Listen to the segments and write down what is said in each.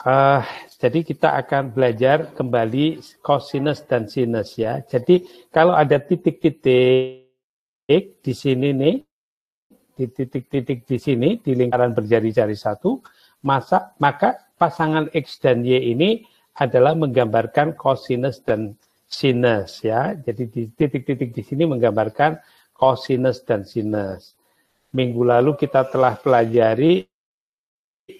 Uh, jadi kita akan belajar kembali cosinus dan sinus ya. Jadi kalau ada titik-titik di sini nih, di titik-titik di sini di lingkaran berjari-jari satu, maka pasangan X dan Y ini adalah menggambarkan cosinus dan sinus ya. Jadi di titik-titik di sini menggambarkan cosinus dan sinus. Minggu lalu kita telah pelajari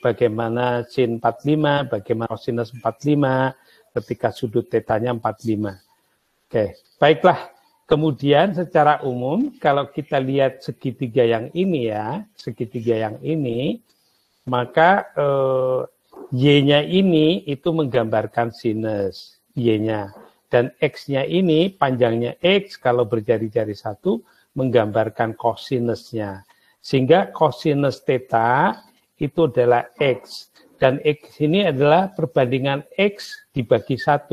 bagaimana sin 45, bagaimana cosinus 45 ketika sudut tetanya 45. Oke, baiklah. Kemudian secara umum kalau kita lihat segitiga yang ini ya, segitiga yang ini, maka Y-nya ini itu menggambarkan sinus Y-nya. Dan X-nya ini, panjangnya X kalau berjari-jari satu, menggambarkan cosinusnya. Sehingga cosinus theta itu adalah X. Dan X ini adalah perbandingan X dibagi 1.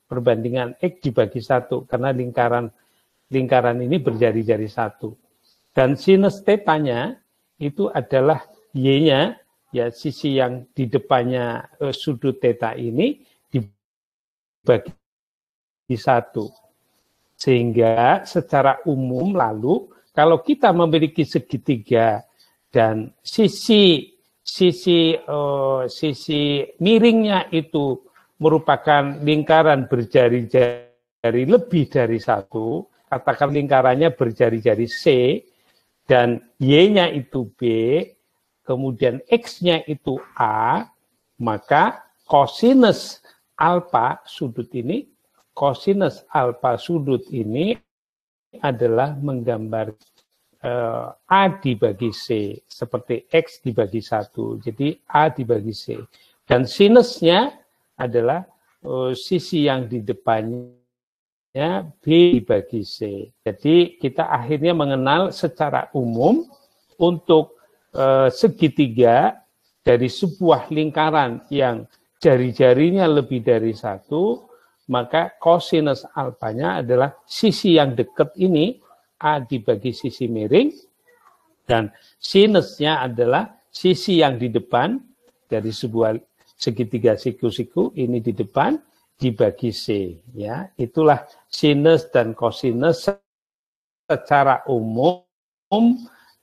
Perbandingan X dibagi 1. Karena lingkaran ini berjari-jari 1. Dan sinus tetanya itu adalah Y-nya, ya sisi yang di depannya sudut theta ini dibagi 1. Sehingga secara umum lalu, kalau kita memiliki segitiga dan sisi miringnya itu merupakan lingkaran berjari-jari lebih dari 1, katakan lingkarannya berjari-jari C, dan Y-nya itu B, kemudian X-nya itu A, maka cosinus alfa sudut ini adalah menggambar A dibagi C, seperti X dibagi 1. Jadi A dibagi C. Dan sinusnya adalah sisi yang di depannya B dibagi C. Jadi kita akhirnya mengenal secara umum untuk segitiga dari sebuah lingkaran yang jari-jarinya lebih dari 1, maka cosinus alfanya adalah sisi yang dekat ini, A dibagi sisi miring, dan sinusnya adalah sisi yang di depan dari sebuah segitiga siku-siku, ini di depan, dibagi C. Ya, itulah sinus dan cosinus secara umum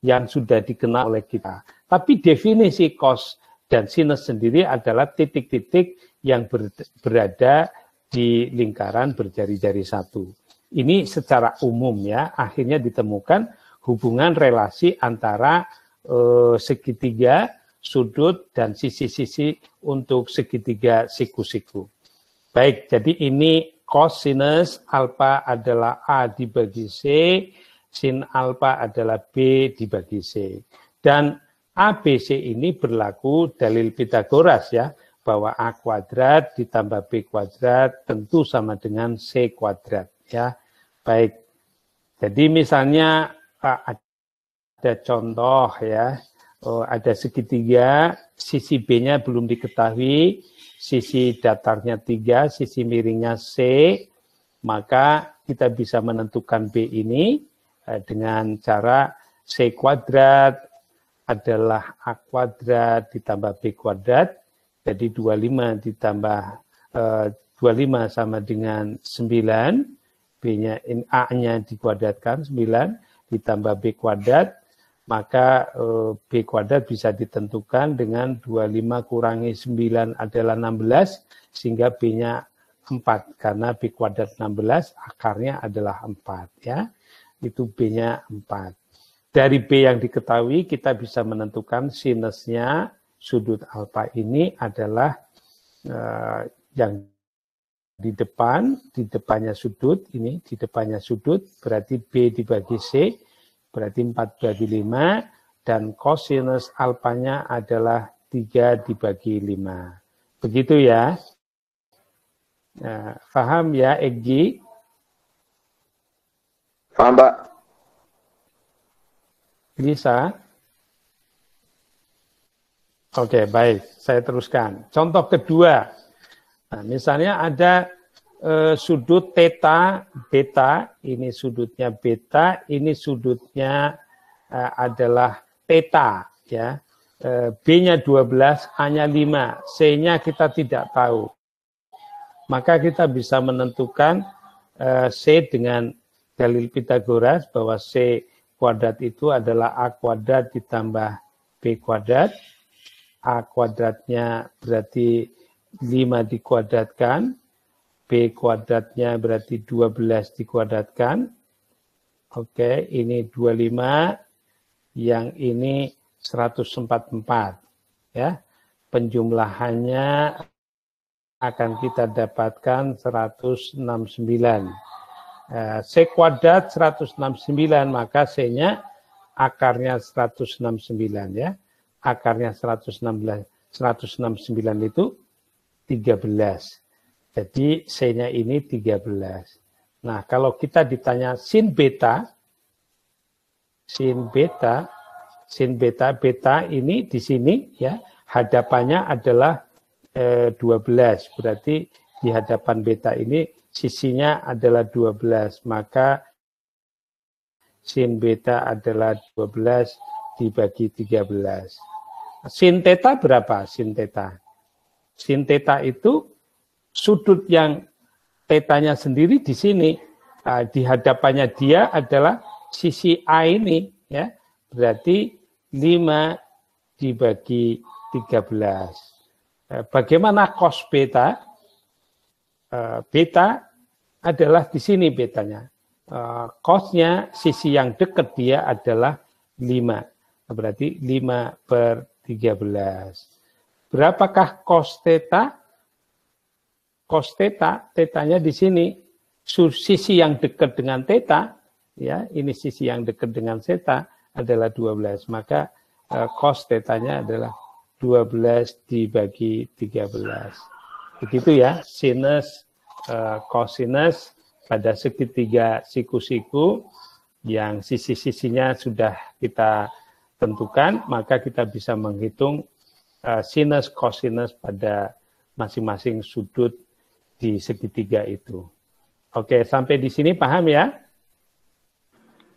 yang sudah dikenal oleh kita. Tapi definisi cos dan sinus sendiri adalah titik-titik yang berada di lingkaran berjari-jari 1. Ini secara umum ya, akhirnya ditemukan hubungan relasi antara segitiga, sudut, dan sisi-sisi untuk segitiga siku-siku. Baik, jadi ini cosinus alfa adalah A dibagi C, sin alfa adalah B dibagi C. Dan ABC ini berlaku dalil Pitagoras ya, bahwa A kuadrat ditambah B kuadrat tentu sama dengan C kuadrat ya. Baik, jadi misalnya ada contoh ya, ada segitiga, sisi B-nya belum diketahui, sisi datarnya 3, sisi miringnya C, maka kita bisa menentukan B ini dengan cara C kuadrat adalah A kuadrat ditambah B kuadrat, jadi 25 ditambah 25 sama dengan 9, B-nya, A-nya dikuadratkan 9 ditambah B kuadrat, maka B kuadrat bisa ditentukan dengan 25 kurangi 9 adalah 16, sehingga B-nya 4, karena B kuadrat 16 akarnya adalah 4 ya. Itu B-nya 4. Dari B yang diketahui kita bisa menentukan sinusnya sudut alfa ini adalah yang di depannya sudut, ini di depannya sudut, berarti B dibagi C, berarti 4 bagi 5, dan cosinus alfanya adalah 3 dibagi 5. Begitu ya. Nah, paham ya, Egi? Paham, Pak. Bisa? Oke, baik. Saya teruskan. Contoh kedua. Nah, misalnya ada sudut theta, beta, ini sudutnya beta, ini sudutnya adalah theta, ya. B-nya 12, A-nya 5, C-nya kita tidak tahu. Maka kita bisa menentukan C dengan dalil Pitagoras bahwa C kuadrat itu adalah A kuadrat ditambah B kuadrat. A kuadratnya berarti 5 dikuadratkan, B kuadratnya berarti 12 dikuadratkan. Oke, ini 25, yang ini 144. Ya, penjumlahannya akan kita dapatkan 169. C kuadrat 169, maka C-nya akarnya 169 ya. Akarnya 169 itu 13. Jadi C-nya ini 13. Nah, kalau kita ditanya sin beta, beta ini di sini ya, hadapannya adalah 12. Berarti di hadapan beta ini sisinya adalah 12. Maka sin beta adalah 12 dibagi 13. Sin theta berapa? Sin theta. Sin theta itu sudut yang tetanya sendiri di sini. Di hadapannya dia adalah sisi A ini. Ya, berarti 5 dibagi 13. Bagaimana cos beta? Beta adalah di sini betanya. Cosnya sisi yang dekat dia adalah 5. Berarti 5/13. Berapakah cos theta? Cos theta, tetanya di sini. Sisi yang dekat dengan theta, ya, ini sisi yang dekat dengan theta adalah 12. Maka cos tetanya adalah 12 dibagi 13. Begitu ya, sinus, cosinus pada segitiga siku-siku yang sisi-sisinya sudah kita tentukan, maka kita bisa menghitung sinus, cosinus pada masing-masing sudut di segitiga itu. Oke, sampai di sini paham ya?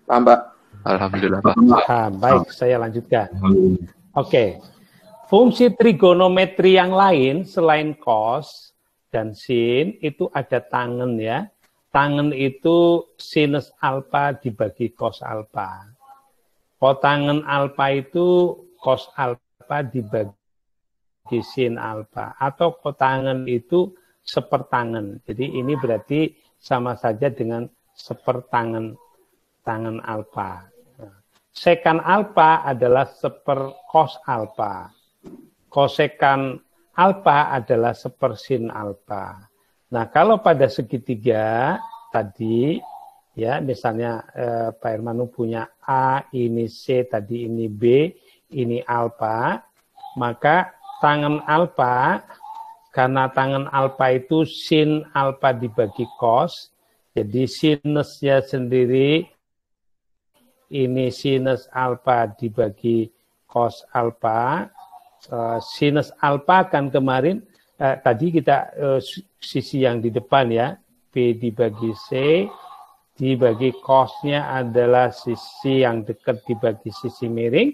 Paham, Pak. Alhamdulillah, Pak. Paham, baik, saya lanjutkan. Oke. Fungsi trigonometri yang lain selain cos dan sin itu ada tangen ya. Tangen itu sinus alfa dibagi cos alfa. Kotangen alfa itu cos alfa dibagi sin alfa. Atau kotangen itu sepertangen. Jadi ini berarti sama saja dengan sepertangen tangen alfa. Sekan alfa adalah seper cos alfa. Kosekan alfa adalah sepersin alfa. Nah, kalau pada segitiga tadi, ya misalnya Pak Hermanu punya A, ini C, tadi ini B, ini alfa, maka tangen alfa, karena tangen alfa itu sin alfa dibagi cos, jadi sinusnya sendiri, ini sinus alfa dibagi cos alfa. Sinus alfa kan kemarin tadi kita sisi yang di depan ya, B dibagi C dibagi cosnya adalah sisi yang dekat dibagi sisi miring.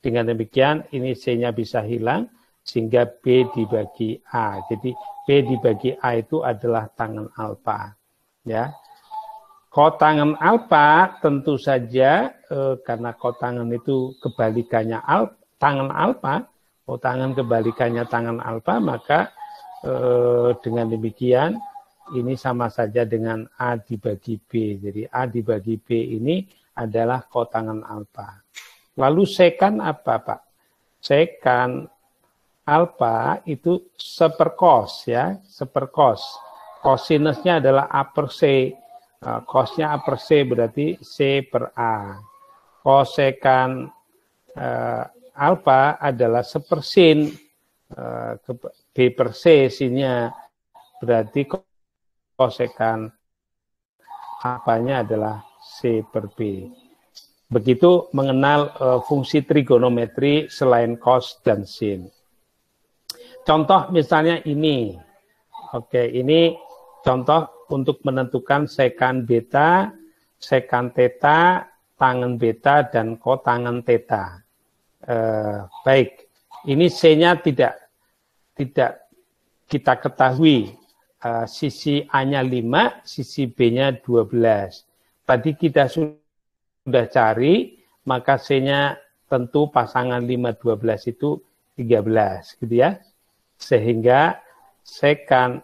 Dengan demikian ini C-nya bisa hilang sehingga B dibagi A. Jadi B dibagi A itu adalah tangen alfa. Ya. Kotangen alfa tentu saja karena kotangen itu kebalikannya tangen alfa, tangan kebalikannya tangan alfa, maka dengan demikian ini sama saja dengan A dibagi B. Jadi A dibagi B ini adalah kotangen alfa. Lalu sekan apa, Pak? Sekan alfa itu sepercos ya, sepercos. Cosinusnya adalah A per C. Cosnya A per C berarti C per A. Kosekan alfa adalah sepersin B per C, sinnya berarti kosekan alfanya adalah C per B. Begitu mengenal fungsi trigonometri selain cos dan sin. Contoh misalnya ini. Oke, ini contoh untuk menentukan sekan beta, sekan theta, tangen beta, dan kotangen theta. Baik, ini C-nya tidak kita ketahui. Sisi A-nya 5, sisi B-nya 12. Tadi kita sudah cari, maka C-nya tentu pasangan 5, 12 itu 13, gitu ya. Sehingga secant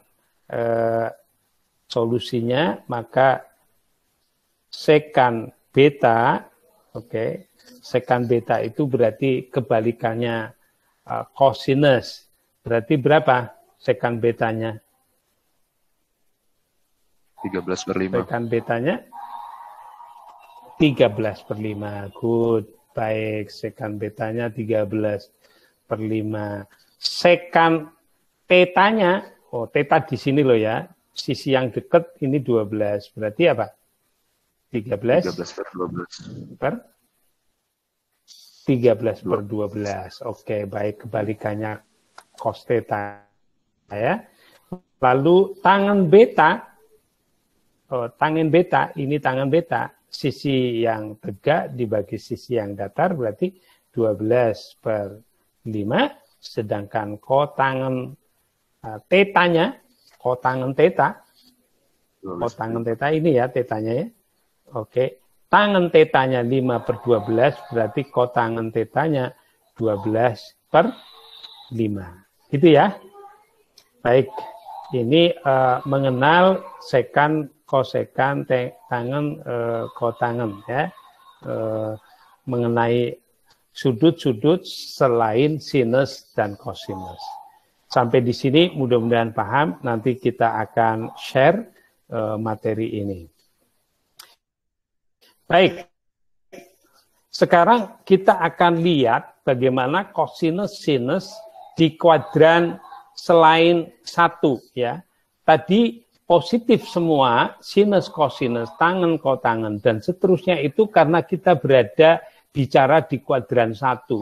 solusinya, maka secant beta, oke, secant beta itu berarti kebalikannya cosinus. Berarti berapa secant betanya? 13/5. Secant betanya 13/5. Good. Baik, secant betanya 13/5. Secant tetanya, oh teta di sini loh ya, sisi yang dekat ini 12. Berarti apa? 13/12. Per 13/12. Oke, baik, kebalikannya cos theta ya. Lalu tangen beta, tangen beta, ini tangen beta, sisi yang tegak dibagi sisi yang datar berarti 12/5, sedangkan kotangen tetanya, kotangen teta ini ya, tetanya ya. Oke, tangen tetanya 5/12 berarti kotangen tetanya 12/5. Gitu ya. Baik, ini mengenal secant, kosekant, tangen, kotangen ya. Mengenai sudut-sudut selain sinus dan kosinus. Sampai di sini mudah-mudahan paham, nanti kita akan share materi ini. Baik, sekarang kita akan lihat bagaimana kosinus sinus di kuadran selain 1 ya. Tadi positif semua, sinus kosinus, tangen kotangen dan seterusnya itu karena kita bicara di kuadran 1.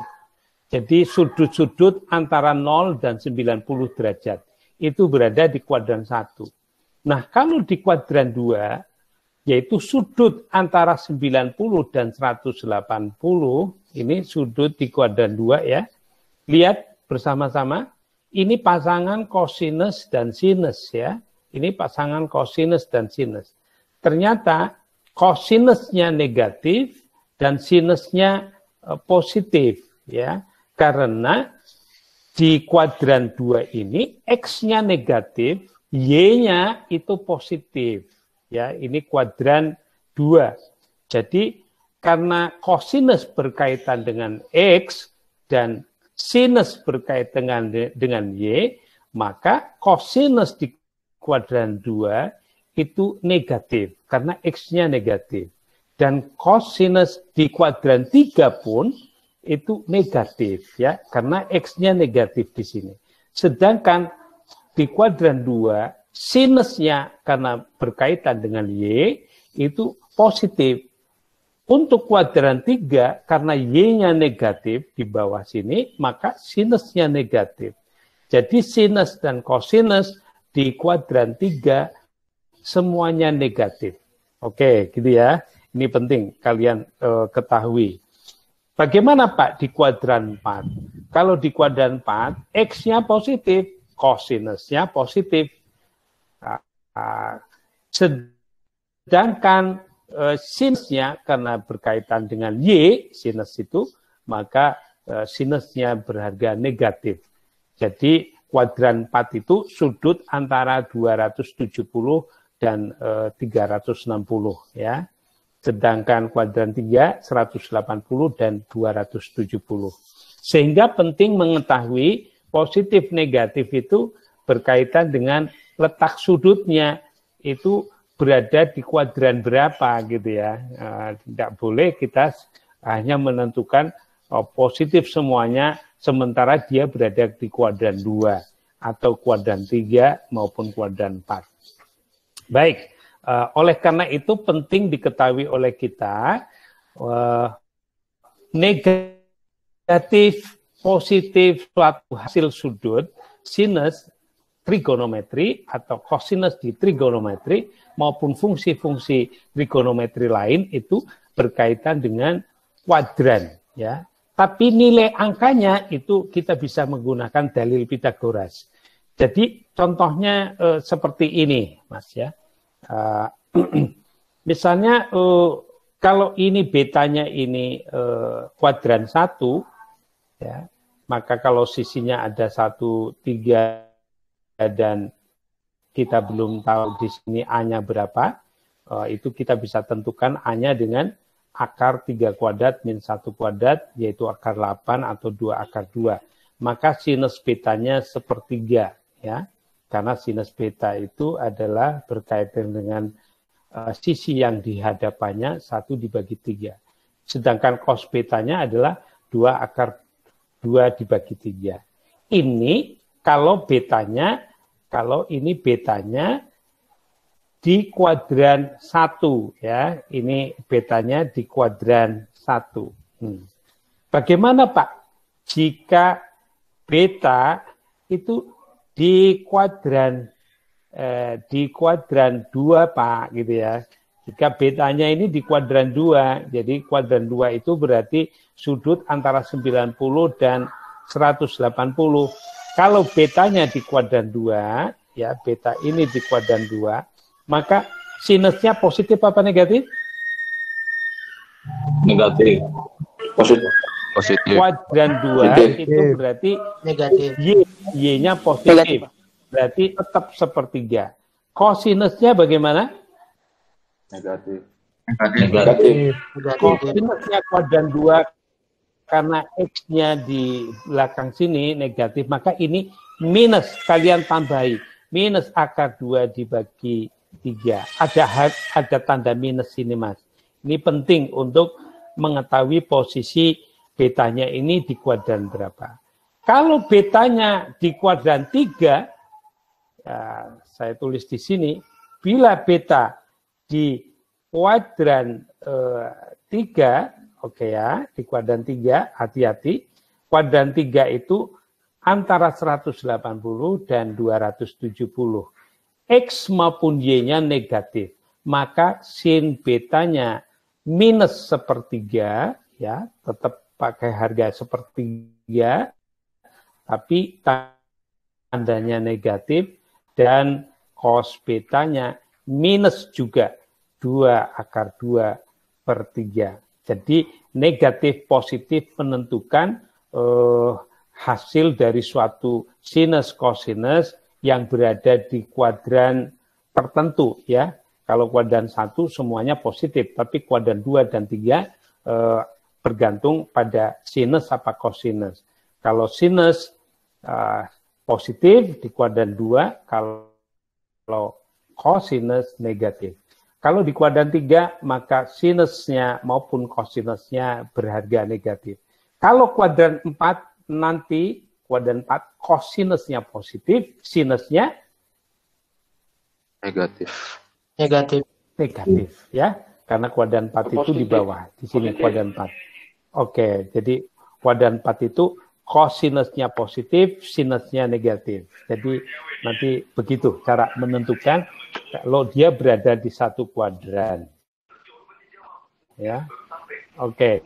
Jadi sudut-sudut antara 0 dan 90 derajat itu berada di kuadran 1. Nah, kalau di kuadran 2 yaitu sudut antara 90 dan 180, ini sudut di kuadran 2 ya. Lihat bersama-sama, ini pasangan kosinus dan sinus ya. Ini pasangan kosinus dan sinus. Ternyata kosinusnya negatif dan sinusnya positif ya. Karena di kuadran 2 ini X-nya negatif, Y-nya itu positif. Ya, ini kuadran 2. Jadi karena kosinus berkaitan dengan X dan sinus berkaitan dengan Y, maka kosinus di kuadran 2 itu negatif karena X-nya negatif. Dan kosinus di kuadran 3 pun itu negatif ya, karena X-nya negatif di sini. Sedangkan di kuadran 2 sinusnya karena berkaitan dengan Y itu positif. Untuk kuadran 3 karena Y-nya negatif di bawah sini, maka sinusnya negatif. Jadi sinus dan kosinus di kuadran 3 semuanya negatif. Oke, gitu ya. Ini penting kalian ketahui. Bagaimana Pak di kuadran 4? Kalau di kuadran 4, X-nya positif, kosinusnya positif. Sedangkan sinusnya karena berkaitan dengan Y, sinus itu, maka sinusnya berharga negatif. Jadi kuadran 4 itu sudut antara 270 dan 360 ya. Sedangkan kuadran 3 180 dan 270. Sehingga penting mengetahui positif negatif itu berkaitan dengan letak sudutnya itu berada di kuadran berapa gitu ya. Tidak boleh kita hanya menentukan positif semuanya sementara dia berada di kuadran 2 atau kuadran 3 maupun kuadran 4. Baik, oleh karena itu penting diketahui oleh kita negatif, positif suatu hasil sudut sinus trigonometri atau kosinus di trigonometri maupun fungsi-fungsi trigonometri lain itu berkaitan dengan kuadran ya. Tapi nilai angkanya itu kita bisa menggunakan dalil Pitagoras. Jadi contohnya seperti ini, Mas ya. Misalnya kalau ini betanya ini kuadran 1, ya, maka kalau sisinya ada 1, 3, dan kita belum tahu di sini A-nya berapa, itu kita bisa tentukan A-nya dengan akar 3 kuadrat min 1 kuadrat, yaitu akar 8 atau 2 akar 2. Maka sinus betanya sepertiga, ya. Karena sinus beta itu adalah berkaitan dengan sisi yang di hadapannya 1 dibagi 3. Sedangkan cos betanya adalah 2 akar 2 dibagi 3. Ini kalau ini betanya di kuadran 1, ya. Ini betanya di kuadran 1. Bagaimana Pak jika beta itu di kuadran 2 Pak, gitu ya. Jika betanya ini di kuadran 2, jadi kuadran 2 itu berarti sudut antara 90 dan 180. Kalau betanya di kuadran 2, ya, beta ini di kuadran 2, maka sinusnya positif apa negatif? Negatif. Positif. Kuadran 2 itu berarti negatif. Y-nya positif. Berarti tetap sepertiga. Kosinusnya bagaimana? Negatif. Kosinusnya kuadran 2 karena X-nya di belakang sini negatif, maka ini minus, kalian tambahi. Minus akar 2 dibagi 3. Ada tanda minus ini, Mas. Ini penting untuk mengetahui posisi betanya ini di kuadran berapa. Kalau betanya di kuadran 3, ya, saya tulis di sini, bila beta di kuadran 3, oke ya, di kuadran 3, hati-hati, kuadran 3 itu antara 180 dan 270. X maupun Y-nya negatif, maka sin betanya minus sepertiga, ya, tetap pakai harga sepertiga, tapi tandanya negatif, dan cos betanya minus juga 2 akar 2 per 3. Jadi negatif positif menentukan hasil dari suatu sinus kosinus yang berada di kuadran tertentu, ya. Kalau kuadran 1 semuanya positif, tapi kuadran 2 dan 3 bergantung pada sinus apa kosinus. Kalau sinus positif di kuadran 2, kalau kosinus negatif. Kalau di kuadran 3, maka sinusnya maupun kosinusnya berharga negatif. Kalau kuadran 4, nanti kuadran 4 kosinusnya positif, sinusnya Negatif. ya. Karena kuadran 4 itu di bawah, di sini kuadran 4. Oke, jadi kuadran 4 itu kosinusnya positif, sinusnya negatif. Jadi nanti begitu cara menentukan kalau dia berada di satu kuadran. Ya. Oke.